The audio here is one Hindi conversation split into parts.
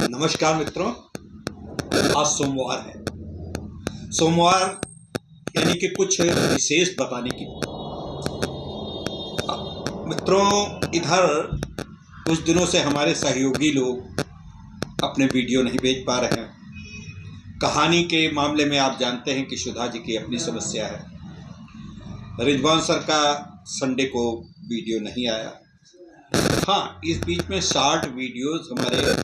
नमस्कार मित्रों, आज सोमवार है। सोमवार यानी कि कुछ विशेष बताने की। मित्रों, इधर कुछ दिनों से हमारे सहयोगी लोग अपने वीडियो नहीं भेज पा रहे हैं। कहानी के मामले में आप जानते हैं कि सुधा जी की अपनी समस्या है। रिजवान सर का संडे को वीडियो नहीं आया। हाँ, इस बीच में शॉर्ट वीडियोस हमारे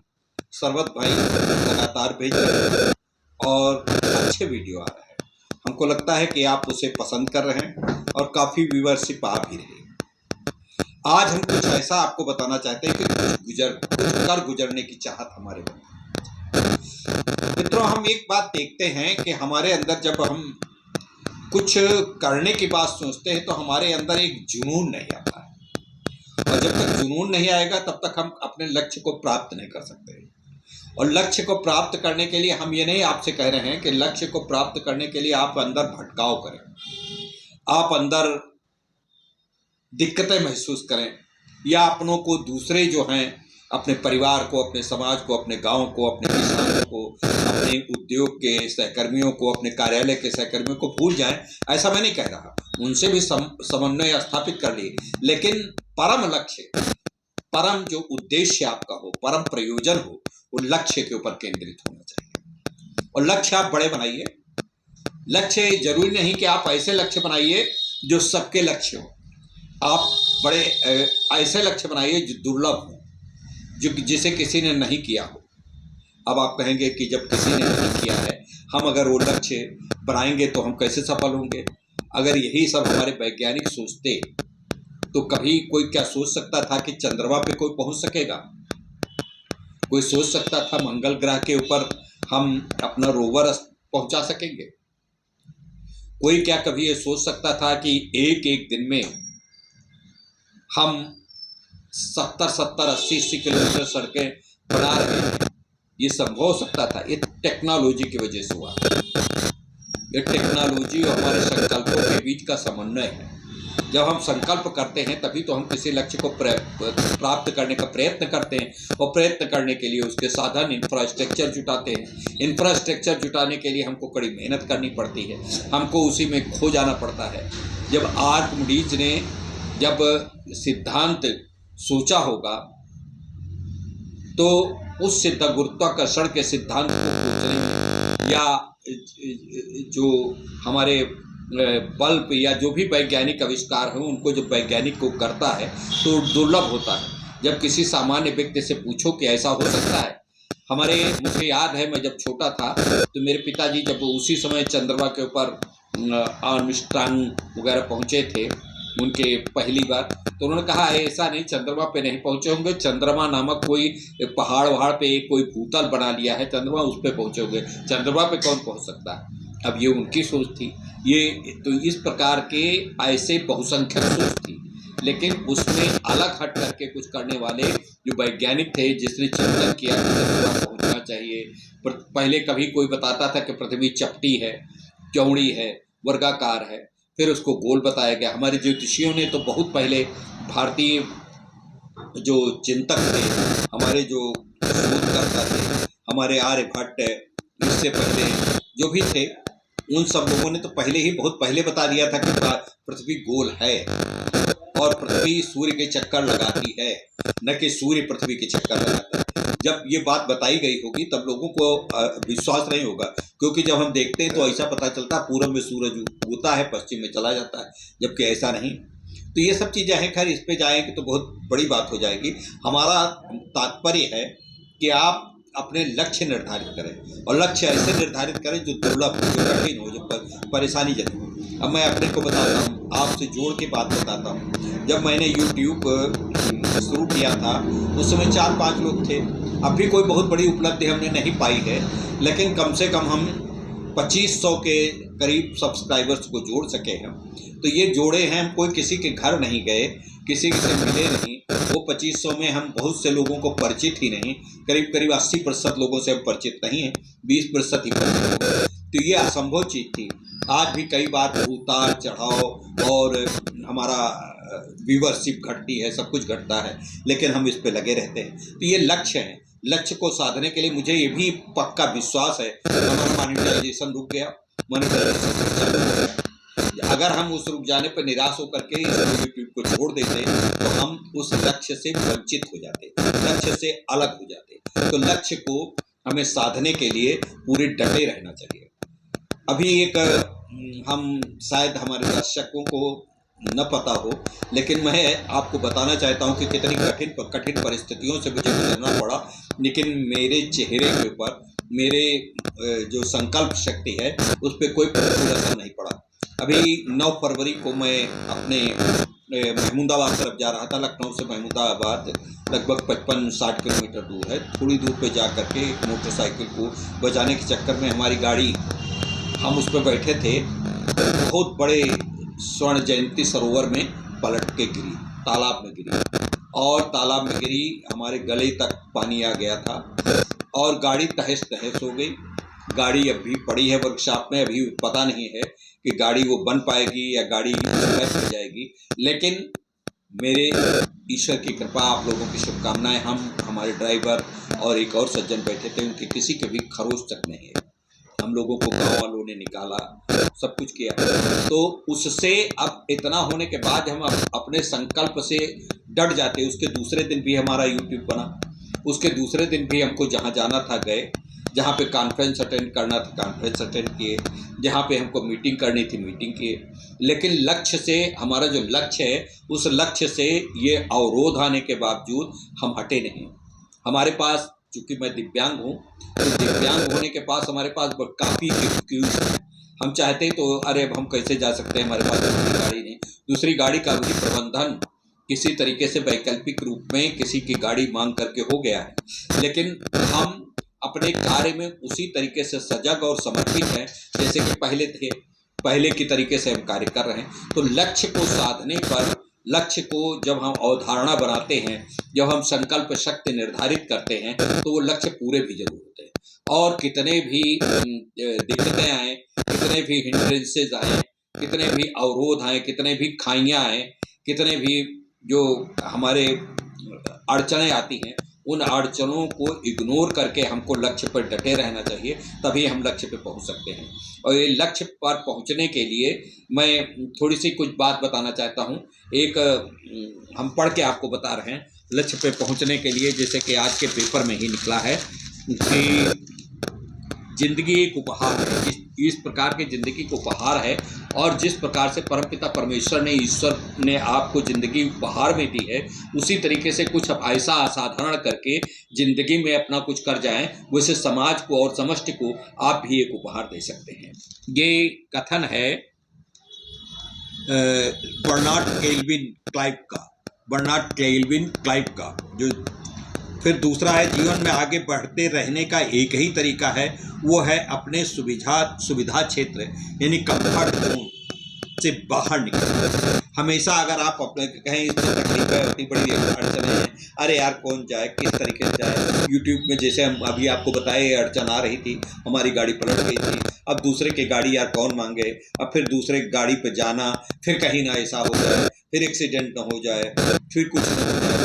सरवत भाई लगातार भेज रहे हैं और अच्छे वीडियो आ रहे हैं। हमको लगता है कि आप उसे पसंद कर रहे हैं और काफ़ी व्यूअरशिप आ भी रही है। आज हम कुछ ऐसा आपको बताना चाहते हैं कि कुछ गुजरने की चाहत हमारे में। मित्रों, हम एक बात देखते हैं कि हमारे अंदर जब हम कुछ करने की बात सोचते हैं तो हमारे अंदर एक जुनून नहीं आता है, और जब तक जुनून नहीं आएगा तब तक हम अपने लक्ष्य को प्राप्त नहीं कर सकते। और लक्ष्य को प्राप्त करने के लिए हम ये नहीं आपसे कह रहे हैं कि लक्ष्य को प्राप्त करने के लिए आप अंदर भटकाव करें, आप अंदर दिक्कतें महसूस करें, या अपनों को दूसरे जो हैं, अपने परिवार को, अपने समाज को, अपने गांव को, अपने किसानों को, अपने उद्योग के सहकर्मियों को, अपने कार्यालय के सहकर्मियों को भूल जाएं। ऐसा मैं नहीं कह रहा, उनसे भी समन्वय स्थापित कर लिए, लेकिन परम लक्ष्य, परम जो उद्देश्य आपका हो, परम प्रयोजन हो, वो लक्ष्य के ऊपर केंद्रित होना चाहिए। और लक्ष्य आप बड़े बनाइए। लक्ष्य जरूरी नहीं कि आप ऐसे लक्ष्य बनाइए जो सबके लक्ष्य हो। आप बड़े ऐसे लक्ष्य बनाइए जो दुर्लभ हो, जो जिसे किसी ने नहीं किया हो। अब आप कहेंगे कि जब किसी ने नहीं किया है, हम अगर वो लक्ष्य बनाएंगे तो हम कैसे सफल होंगे? अगर यही सब हमारे वैज्ञानिक सोचते तो कभी कोई क्या सोच सकता था कि चंद्रमा पे कोई पहुंच सकेगा? कोई सोच सकता था मंगल ग्रह के ऊपर हम अपना रोवर पहुंचा सकेंगे? कोई क्या कभी ये सोच सकता था कि एक एक दिन में हम 70-70, 80-80 किलोमीटर सड़कें बना रहे हैं? ये संभव हो सकता था? ये टेक्नोलॉजी की वजह से हुआ। ये टेक्नोलॉजी और हमारे संकल्पों के बीच का समन्वय है। जब हम संकल्प करते हैं तभी तो हम किसी लक्ष्य को प्राप्त करने का प्रयत्न करते हैं, और प्रयत्न करने के लिए उसके साधन इंफ्रास्ट्रक्चर जुटाते हैं। इंफ्रास्ट्रक्चर जुटाने के लिए हमको कड़ी मेहनत करनी पड़ती है, हमको उसी में खो जाना पड़ता है। जब आर्किमिडीज ने जब सिद्धांत सोचा होगा तो उस गुरुत्वाकर्षण के सिद्धांत को खोजने में, या जो हमारे बल्ब या जो भी वैज्ञानिक आविष्कार हो, उनको जब वैज्ञानिक को करता है तो दुर्लभ होता है। जब किसी सामान्य व्यक्ति से पूछो कि ऐसा हो सकता है। मुझे याद है, मैं जब छोटा था तो मेरे पिताजी जब उसी समय चंद्रमा के ऊपर आर्मस्ट्रांग वगैरह पहुंचे थे उनके पहली बार, तो उन्होंने कहा ऐसा नहीं, चंद्रमा पे नहीं पहुंचे होंगे, चंद्रमा नामक कोई पहाड़ पे कोई भूतल बना लिया है, चंद्रमा उस पे पहुंचे होंगे, चंद्रमा पे कौन पहुंच सकता है? अब ये उनकी सोच थी। ये तो इस प्रकार के ऐसे बहुसंख्यक सोच थी, लेकिन उसमें अलग हट करके कुछ करने वाले जो वैज्ञानिक थे, जिसने चिंतन किया कि चंद्रमा पहुंचना चाहिए। पहले कभी कोई बताता था कि पृथ्वी चपटी है, चौड़ी है, वर्गाकार है, फिर उसको गोल बताया गया। हमारे ज्योतिषियों ने तो बहुत पहले, भारतीय जो चिंतक थे, हमारे जो शोधकर्ता थे, हमारे आर्यभट्ट, इससे पहले जो भी थे, उन सब लोगों ने तो पहले ही बहुत पहले बता दिया था कि पृथ्वी गोल है और पृथ्वी सूर्य के चक्कर लगाती है, न कि सूर्य पृथ्वी के चक्कर लगाता है। जब ये बात बताई गई होगी तब लोगों को विश्वास नहीं होगा, क्योंकि जब हम देखते हैं तो ऐसा पता चलता है पूरब में सूरज उगता है, पश्चिम में चला जाता है, जबकि ऐसा नहीं। तो ये सब चीज़ें हैं। खैर, इस पे जाएंगे तो बहुत बड़ी बात हो जाएगी। हमारा तात्पर्य है कि आप अपने लक्ष्य निर्धारित करें, और लक्ष्य ऐसे निर्धारित करें जो दुर्लभ हो, जो कठिन हो, जो परेशानी जनक हो। अब मैं अपने को बताता हूँ, आपसे जोड़ के बात बताता हूँ। जब मैंने यूट्यूब शुरू किया था उस समय 4-5 लोग थे। अब भी कोई बहुत बड़ी उपलब्धि हमने नहीं पाई है, लेकिन कम से कम हम 2500 के करीब सब्सक्राइबर्स को जोड़ सके हैं। तो ये जोड़े हैं, हम कोई किसी के घर नहीं गए, किसी से मिले नहीं। वो 2500 में हम बहुत से लोगों को परिचित ही नहीं, करीब 80% लोगों से हम परिचित नहीं हैं, 20% ही परिचित हैं। तो ये असंभव चीज़ थी। आज भी कई बार उतार चढ़ाव और हमारा व्यूवरशिप घटती है, सब कुछ घटता है, लेकिन हम इस पे लगे रहते हैं। तो ये लक्ष्य है। लक्ष्य को साधने के लिए मुझे ये भी पक्का विश्वास है, हमारा मोनेटाइजेशन रुक गया, मोनेटाइजेशन चालू हो गया। अगर हम उस रुक जाने पर निराश होकर के इस यूट्यूब को छोड़ देते तो हम उस लक्ष्य से वंचित हो जाते, लक्ष्य से अलग हो जाते। तो लक्ष्य को हमें साधने के लिए पूरे डटे रहना चाहिए। अभी एक हम शायद हमारे दर्शकों को न पता हो, लेकिन मैं आपको बताना चाहता हूं कि कितनी कठिन परिस्थितियों से मुझे गुजरना पड़ा, लेकिन मेरे चेहरे के ऊपर मेरे जो संकल्प शक्ति है उस पर कोई प्रतिकूल असर नहीं पड़ा। अभी 9 फरवरी को मैं अपने महमूदाबाद तरफ जा रहा था। लखनऊ से महमूदाबाद लगभग 55-60 किलोमीटर दूर है। थोड़ी दूर पे जा कर के मोटरसाइकिल को बचाने के चक्कर में हमारी गाड़ी, हम उस पर बैठे थे, बहुत बड़े स्वर्ण जयंती सरोवर में पलट के गिरी, तालाब में गिरी, और तालाब में गिरी, हमारे गले तक पानी आ गया था और गाड़ी तहस तहस हो गई। गाड़ी अभी पड़ी है वर्कशॉप में, अभी पता नहीं है कि गाड़ी वो बन पाएगी या गाड़ी क्रैश हो जाएगी, लेकिन मेरे ईश्वर की कृपा, आप लोगों की शुभकामनाएं, हम, हमारे ड्राइवर और एक और सज्जन बैठे थे, उनके किसी के भी खरोच तक नहीं है। हम लोगों को गांव वालों ने निकाला, सब कुछ किया। तो उससे अब इतना होने के बाद हम अपने संकल्प से डट जाते। उसके दूसरे दिन भी हमारा यूट्यूब बना, उसके दूसरे दिन भी हमको जहाँ जाना था गए, जहाँ पे कॉन्फ्रेंस अटेंड करना था कॉन्फ्रेंस अटेंड किए, जहाँ पे हमको मीटिंग करनी थी मीटिंग किए। लेकिन लक्ष्य से, हमारा जो लक्ष्य है उस लक्ष्य से ये अवरोध आने के बावजूद हम हटे नहीं। हमारे पास, चूँकि मैं दिव्यांग हूँ, तो दिव्यांग होने के पास हमारे पास काफ़ी एक्सक्यूज है। हम चाहते तो अरे अब हम कैसे जा सकते हैं, हमारे पास दूसरी गाड़ी नहीं। दूसरी गाड़ी का भी प्रबंधन किसी तरीके से वैकल्पिक रूप में किसी की गाड़ी मांग करके हो गया है, लेकिन हम अपने कार्य में उसी तरीके से सजग और समर्पित हैं जैसे कि पहले थे, पहले की तरीके से हम कार्य कर रहे हैं। तो लक्ष्य को साधने पर, लक्ष्य को जब हम अवधारणा बनाते हैं, जब हम संकल्प शक्ति निर्धारित करते हैं, तो वो लक्ष्य पूरे भी जरूर होते हैं। और कितने भी दिक्कतें आए, कितने भी हिंड्रेंसेज आए, कितने भी अवरोध आए, कितने भी खाइयाँ आए, कितने भी जो हमारे अड़चनें आती हैं, उन अड़चनों को इग्नोर करके हमको लक्ष्य पर डटे रहना चाहिए, तभी हम लक्ष्य पे पहुंच सकते हैं। और ये लक्ष्य पर पहुंचने के लिए मैं थोड़ी सी कुछ बात बताना चाहता हूं। एक हम पढ़ के आपको बता रहे हैं लक्ष्य पे पहुंचने के लिए, जैसे कि आज के पेपर में ही निकला है कि जिंदगी एक उपहार है। इस प्रकार की जिंदगी को उपहार है, और जिस प्रकार से परमपिता परमेश्वर ने, ईश्वर ने आपको जिंदगी उपहार में दी है, उसी तरीके से कुछ ऐसा असाधारण करके जिंदगी में अपना कुछ कर जाएं, वैसे समाज को और समष्टि को आप भी एक उपहार दे सकते हैं। ये कथन है बर्नार्ड केल्विन क्लाइव का। जो फिर दूसरा है, जीवन में आगे बढ़ते रहने का एक ही तरीका है, वो है अपने सुविधा क्षेत्र यानी कंफर्ट जोन से बाहर निकलना। हमेशा अगर आप अपने कहें इसमें तकलीफ है, इतनी बड़ी अड़चन है, अरे यार कौन जाए, किस तरीके से जाए। यूट्यूब में जैसे हम अभी आपको बताए अड़चन आ रही थी, हमारी गाड़ी पलट गई थी, अब दूसरे की गाड़ी यार कौन मांगे, अब फिर दूसरे गाड़ी पे जाना, फिर कहीं ना ऐसा हो जाए, फिर एक्सीडेंट ना हो जाए, फिर कुछ ना हो जाए,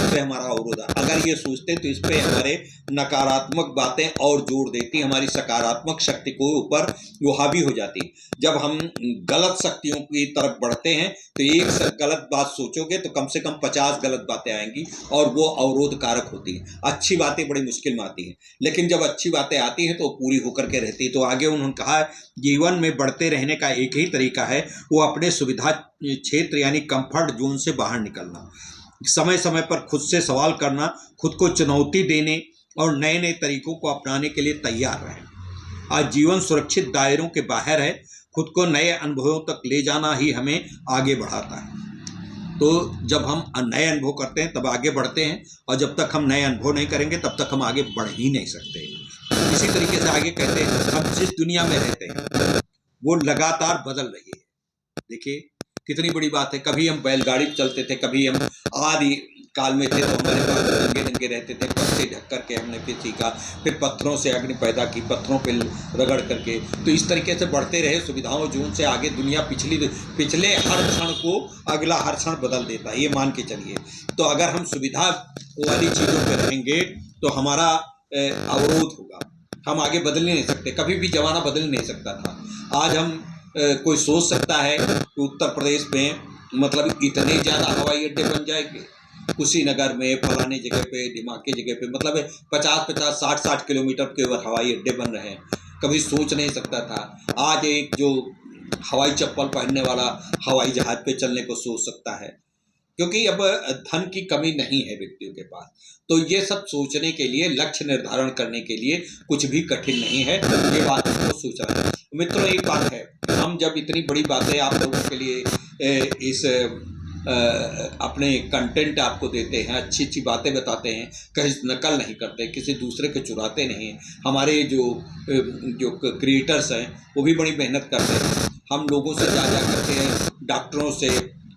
पे हमारा अवरोध है। अगर ये सोचते तो इस पे हमारे नकारात्मक बातें और जोड़ देती, हमारी सकारात्मक शक्ति को ऊपर वो हावी हो जाती। जब हम गलत शक्तियों की तरफ बढ़ते हैं तो एक गलत बात सोचोगे तो कम से कम 50 गलत बातें आएंगी, और वो अवरोध कारक होती हैं। अच्छी बातें बड़ी मुश्किल में आती हैं, लेकिन जब अच्छी बातें आती हैं तो पूरी होकर के रहती है। तो आगे उन्होंने कहा, जीवन में बढ़ते रहने का एक ही तरीका है, वो अपने सुविधा क्षेत्र यानी कंफर्ट जोन से बाहर निकलना, समय समय पर खुद से सवाल करना, खुद को चुनौती देने और नए नए तरीकों को अपनाने के लिए तैयार रहें। आज जीवन सुरक्षित दायरों के बाहर है, खुद को नए अनुभवों तक ले जाना ही हमें आगे बढ़ाता है। तो जब हम नए अनुभव करते हैं तब आगे बढ़ते हैं, और जब तक हम नए अनुभव नहीं करेंगे तब तक हम आगे बढ़ ही नहीं सकते। इसी तरीके से आगे कहते हैं, हम जिस दुनिया में रहते हैं वो लगातार बदल रही है। देखिए कितनी बड़ी बात है। कभी हम बैलगाड़ी पर चलते थे, कभी हम आदि काल में थे तो हमारे पास नंगे नंगे रहते थे, पत्ते ढक करके हमने फिर सीखा, फिर पत्थरों से अग्नि पैदा की, पत्थरों पे रगड़ करके। तो इस तरीके से बढ़ते रहे सुविधाओं जोन से आगे। दुनिया पिछले हर क्षण को अगला हर क्षण बदल देता है, ये मान के चलिए। तो अगर हम सुविधा वाली चीज़ों पे रहेंगे तो हमारा अवरोध होगा, हम आगे बदल नहीं सकते। कभी भी ज़माना बदल नहीं सकता था। आज हम कोई सोच सकता है कि उत्तर प्रदेश में मतलब इतने ज़्यादा हवाई अड्डे बन जाएंगे, कुशीनगर में, फलाने जगह पे, ढिमाके जगह पे, मतलब 50-50, 60-60 किलोमीटर के हवाई अड्डे बन रहे हैं। कभी सोच नहीं सकता था। आज एक जो हवाई चप्पल पहनने वाला हवाई जहाज पे चलने को सोच सकता है, क्योंकि अब धन की कमी नहीं है व्यक्तियों के पास। तो ये सब सोचने के लिए, लक्ष्य निर्धारण करने के लिए कुछ भी कठिन नहीं है, ये बात हमको सोचना है। मित्रों, एक बात है, हम जब इतनी बड़ी बातें आप लोगों के लिए इस अपने कंटेंट आपको देते हैं, अच्छी अच्छी बातें बताते हैं, कहीं नकल नहीं करते, किसी दूसरे को चुराते नहीं। हमारे जो क्रिएटर्स हैं वो भी बड़ी मेहनत करते हैं। हम लोगों से जा करते हैं, डॉक्टरों से,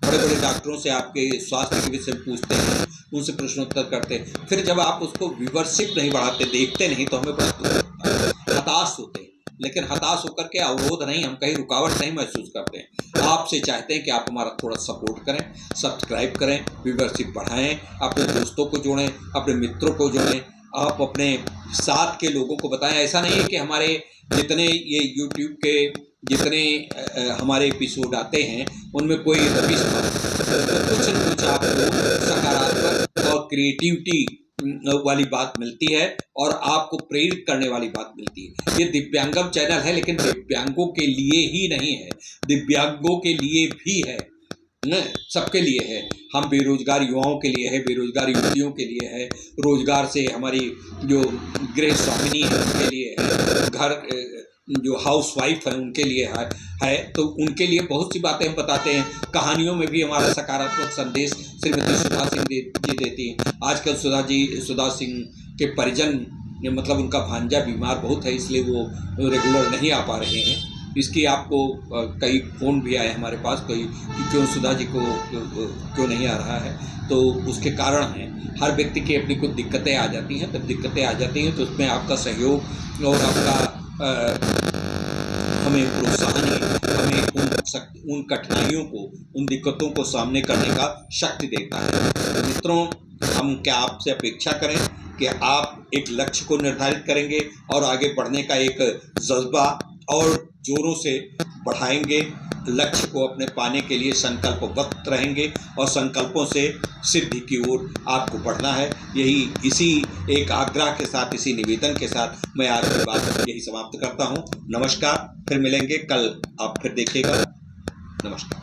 बड़े बड़े डॉक्टरों से आपके स्वास्थ्य के विषय में पूछते हैं, उनसे प्रश्नोत्तर करते हैं। फिर जब आप उसको व्यूवरशिप नहीं बढ़ाते, देखते नहीं, तो हमें बड़ा दुख होता है, हताश होते हैं। लेकिन हताश होकर के अवरोध नहीं, हम कहीं रुकावट नहीं महसूस करते हैं। आपसे चाहते हैं कि आप हमारा थोड़ा सपोर्ट करें, सब्सक्राइब करें, व्यूवरशिप बढ़ाएं, अपने दोस्तों को जोड़ें, अपने मित्रों को जोड़ें, आप अपने साथ के लोगों को बताएं। ऐसा नहीं है कि हमारे जितने ये यूट्यूब के जितने हमारे एपिसोड आते हैं उनमें कोई रबिश कुछ न कुछ आपको सकारात्मक और क्रिएटिविटी वाली बात मिलती है और आपको प्रेरित करने वाली बात मिलती है। ये दिव्यांगम चैनल है, लेकिन दिव्यांगों के लिए ही नहीं है, दिव्यांगों के लिए भी है न, सबके लिए है। हम बेरोजगार युवाओं के लिए है, बेरोजगार युवतियों के लिए है, रोजगार से हमारी जो गृह स्वामिनी है उनके लिए है, घर जो हाउस वाइफ है उनके लिए है। तो उनके लिए बहुत सी बातें हम बताते हैं। कहानियों में भी हमारा सकारात्मक संदेश श्रीमती सुधा सिंह जी देती हैं। आजकल सुधा सिंह के परिजन, मतलब उनका भांजा बीमार बहुत है, इसलिए वो रेगुलर नहीं आ पा रहे हैं। इसकी आपको कई फ़ोन भी आए हमारे पास, कई कि क्यों सुधा जी को क्यों नहीं आ रहा है। तो उसके कारण हैं, हर व्यक्ति की अपनी कुछ दिक्कतें आ जाती हैं। जब दिक्कतें आ जाती हैं तो उसमें आपका सहयोग और आपका हमें प्रोत्साहन है, हमें उन कठिनाइयों को, उन दिक्कतों को सामने करने का शक्ति देता है। तो मित्रों, हम क्या आपसे अपेक्षा करें कि आप एक लक्ष्य को निर्धारित करेंगे और आगे बढ़ने का एक जज्बा और जोरों से बढ़ाएंगे, लक्ष्य को अपने पाने के लिए संकल्पबद्ध रहेंगे और संकल्पों से सिद्धि की ओर आपको बढ़ना है। इसी एक आग्रह के साथ, इसी निवेदन के साथ मैं आज की बात यही समाप्त करता हूँ। नमस्कार, फिर मिलेंगे कल, आप फिर देखिएगा। नमस्कार।